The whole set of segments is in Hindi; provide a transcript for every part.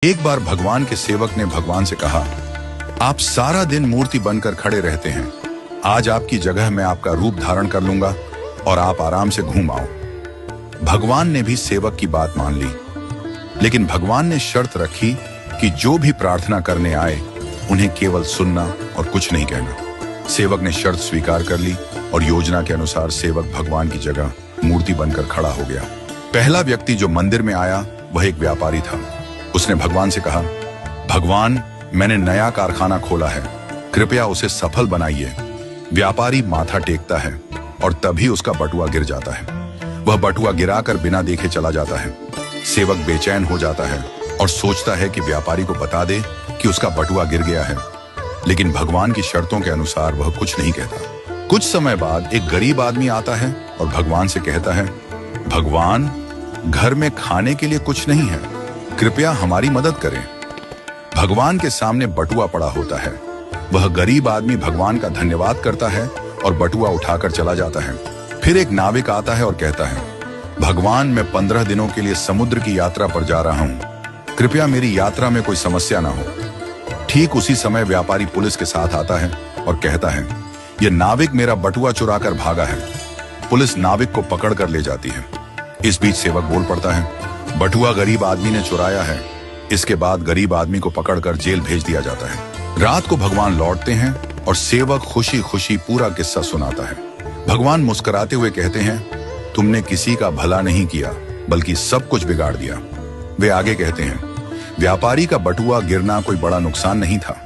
एक बार भगवान के सेवक ने भगवान से कहा, आप सारा दिन मूर्ति बनकर खड़े रहते हैं, आज आपकी जगह मैं आपका रूप धारण कर लूंगा और आप आराम से घूम आओ। भगवान ने भी सेवक की बात मान ली, लेकिन भगवान ने शर्त रखी कि जो भी प्रार्थना करने आए उन्हें केवल सुनना और कुछ नहीं कहना। सेवक ने शर्त स्वीकार कर ली और योजना के अनुसार सेवक भगवान की जगह मूर्ति बनकर खड़ा हो गया। पहला व्यक्ति जो मंदिर में आया वह एक व्यापारी था। उसने भगवान से कहा, भगवान, मैंने नया कारखाना खोला है, कृपया उसे सफल बनाइए। व्यापारी माथा टेकता है और तभी उसका बटुआ गिर जाता है। वह बटुआ गिराकर बिना देखे चला जाता है। सेवक बेचैन हो जाता है और सोचता है कि व्यापारी को बता दे कि उसका बटुआ गिर गया है, लेकिन भगवान की शर्तों के अनुसार वह कुछ नहीं कहता। कुछ समय बाद एक गरीब आदमी आता है और भगवान से कहता है, भगवान, घर में खाने के लिए कुछ नहीं है, कृपया हमारी मदद करें। भगवान के सामने बटुआ पड़ा होता है। वह गरीब आदमी भगवान का धन्यवाद करता है और बटुआ उठाकर चला जाता है। फिर एक नाविक आता है और कहता है, भगवान, मैं 15 दिनों के लिए समुद्र की यात्रा पर जा रहा हूं, कृपया मेरी यात्रा में कोई समस्या ना हो। ठीक उसी समय व्यापारी पुलिस के साथ आता है और कहता है, यह नाविक मेरा बटुआ चुराकर भागा है। पुलिस नाविक को पकड़ कर ले जाती है। इस बीच सेवक बोल पड़ता है, बटुआ गरीब आदमी ने चुराया है। इसके बाद गरीब आदमी को पकड़कर जेल भेज दिया जाता है। रात को भगवान लौटते हैं और सेवक खुशी खुशी पूरा किस्सा सुनाता है। भगवान मुस्कुराते हुए कहते हैं, तुमने किसी का भला नहीं किया बल्कि सब कुछ बिगाड़ दिया। वे आगे कहते हैं, व्यापारी का बटुआ गिरना कोई बड़ा नुकसान नहीं था,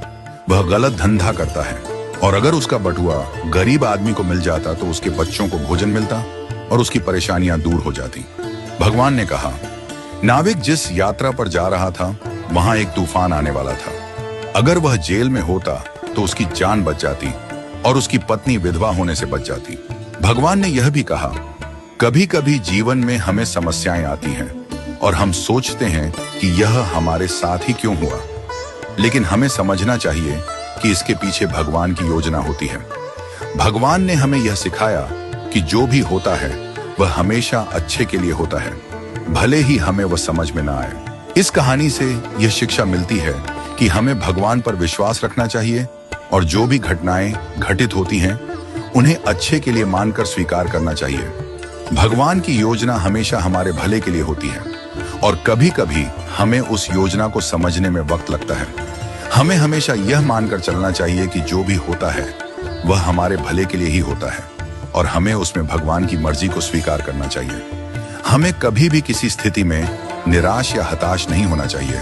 वह गलत धंधा करता है, और अगर उसका बटुआ गरीब आदमी को मिल जाता तो उसके बच्चों को भोजन मिलता और उसकी परेशानियां दूर हो जाती। भगवान ने कहा, नाविक जिस यात्रा पर जा रहा था वहां एक तूफान आने वाला था। अगर वह जेल में होता तो उसकी जान बच जाती और उसकी पत्नी विधवा होने से बच जाती। भगवान ने यह भी कहा, कभी कभी जीवन में हमें समस्याएं आती हैं और हम सोचते हैं कि यह हमारे साथ ही क्यों हुआ, लेकिन हमें समझना चाहिए कि इसके पीछे भगवान की योजना होती है। भगवान ने हमें यह सिखाया कि जो भी होता है वह हमेशा अच्छे के लिए होता है, भले ही हमें वह समझ में ना आए। इस कहानी से यह शिक्षा मिलती है कि हमें भगवान पर विश्वास रखना चाहिए और जो भी घटनाएं घटित होती हैं उन्हें अच्छे के लिए मानकर स्वीकार करना चाहिए। भगवान की योजना हमेशा हमारे भले के लिए होती है और कभी कभी हमें उस योजना को समझने में वक्त लगता है। हमें हमेशा यह मानकर चलना चाहिए कि जो भी होता है वह हमारे भले के लिए ही होता है और हमें उसमें भगवान की मर्जी को स्वीकार करना चाहिए। हमें कभी भी किसी स्थिति में निराश या हताश नहीं होना चाहिए,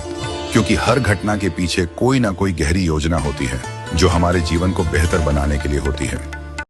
क्योंकि हर घटना के पीछे कोई ना कोई गहरी योजना होती है जो हमारे जीवन को बेहतर बनाने के लिए होती है।